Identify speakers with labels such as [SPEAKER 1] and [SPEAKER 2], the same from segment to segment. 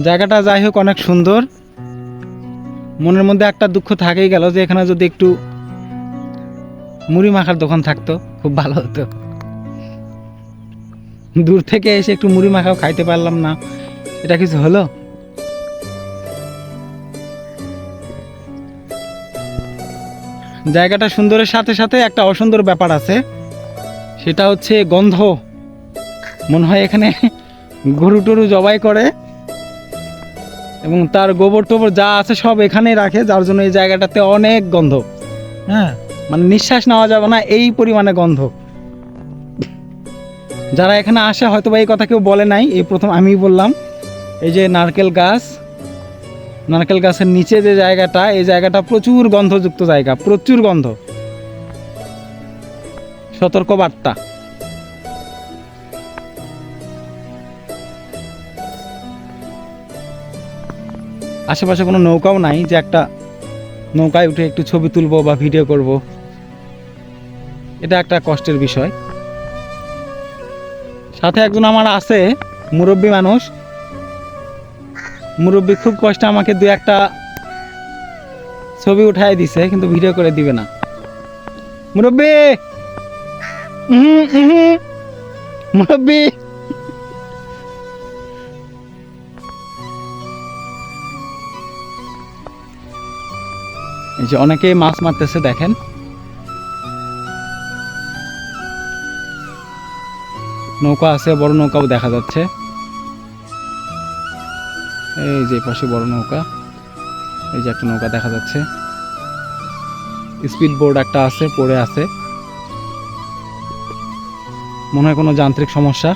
[SPEAKER 1] জায়গাটা যাই হোক অনেক সুন্দর। মনের মধ্যে একটা দুঃখ থাকেই গেল যে এখানে যদি একটু মুড়ি মাখার দোকান থাকতো খুব ভালো হতো। দূর থেকে এসে একটু মুড়ি মাখাও খাইতে পারলাম না, এটা কিছু হলো? জায়গাটা সুন্দরের সাথে সাথে একটা অসুন্দর ব্যাপার আছে, সেটা হচ্ছে গন্ধ। মনে হয় এখানে গরু টরু জবাই করে এবং তার গোবর টোবর যা আছে সব এখানেই রাখে, যার জন্য এই জায়গাটাতে অনেক গন্ধ। হ্যাঁ, মানে নিঃশ্বাস নেওয়া যাবে না এই পরিমাণে গন্ধ। যারা এখানে আসে হয়তো বা এই কথা কেউ বলে নাই, এই প্রথম আমিই বললাম। এই যে নারকেল গাছ, নারকেল গাছের নিচে যে জায়গাটা, এই জায়গাটা প্রচুর গন্ধযুক্ত জায়গা, প্রচুর গন্ধ। সতর্ক বার্তা। আশেপাশে কোনো নৌকাও নাই যে একটা নৌকায় উঠে একটু ছবি তুলবো বা ভিডিও করব, এটা একটা কষ্টের বিষয়। সাথে একজন আমার আছে মুরব্বী মানুষ, মুরব্বী খুব কষ্টে আমাকে দু একটা ছবি উঠাই দিছে, কিন্তু ভিডিও করে দিবে না। মুরব্বী, মুরব্বী, এই যে অনেকেই মাছ মারতেছে দেখেন। নৌকা আছে, বড় নৌকাও দেখা যাচ্ছে। এই যে পাশে বড় নৌকা, এই যে একটা নৌকা দেখা যাচ্ছে। স্পিড বোর্ড একটা আছে, পড়ে আছে, মনে হয় কোনো যান্ত্রিক সমস্যা।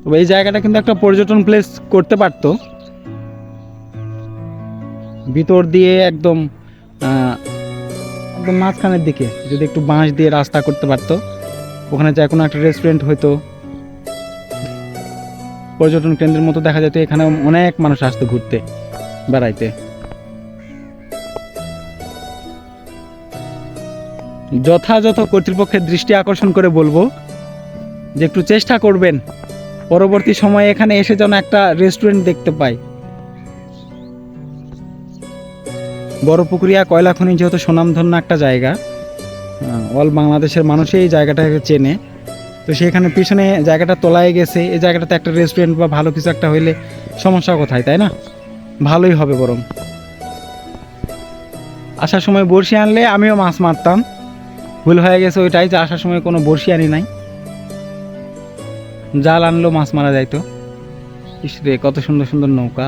[SPEAKER 1] তবে এই জায়গাটা কিন্তু একটা পর্যটন প্লেস করতে পারতো, ভিতর দিয়ে একদম একদম মাঝখানের দিকে যদি একটু বাঁশ দিয়ে রাস্তা করতে পারতো, ওখানে যায় কোনো একটা রেস্টুরেন্ট হইতো, পর্যটন কেন্দ্রের মতো দেখা যেত। এখানে অনেক মানুষ আসতো ঘুরতে বেড়াইতে। যথাযথ কর্তৃপক্ষের দৃষ্টি আকর্ষণ করে বলবো যে একটু চেষ্টা করবেন পরবর্তী সময়ে এখানে এসে যেন একটা রেস্টুরেন্ট দেখতে পাই। বড়পুকুরিয়া কয়লা খনি যেহেতু সুনামধন্য একটা জায়গা, অল বাংলাদেশের মানুষই এই জায়গাটাকে চেনে, তো সেখানে পিছনে জায়গাটা তোলায় গেছে, এই জায়গাটাতে একটা রেস্টুরেন্ট বা ভালো কিছু একটা হইলে সমস্যা কোথায়, তাই না? ভালোই হবে বরং। আসার সময় বড়শি আনলে আমিও মাছ মারতাম, ভুল হয়ে গেছে ওইটাই যে আসার সময় কোনো বড়শি আনি নাই, জাল আনলেও মাছ মারা যাইতো। ইস রে, কত সুন্দর সুন্দর নৌকা।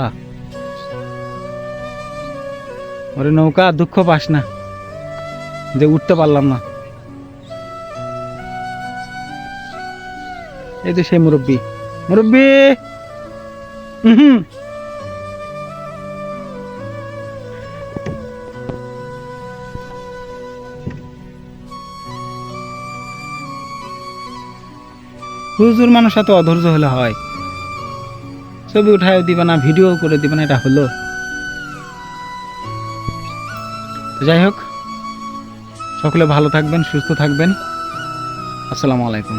[SPEAKER 1] ওরে নৌকা, দুঃখ পাস না যে উঠতে পারলাম না। এই যে সেই মুরব্বী, মুরব্বী, হুজুর মানুষ এত অধৈর্য হলে হয়? ছবি উঠায় দিবে না, ভিডিও করে দিবে না, এটা হলো? যাই হোক, সকলে ভালো থাকবেন, সুস্থ থাকবেন। আসসালামু আলাইকুম।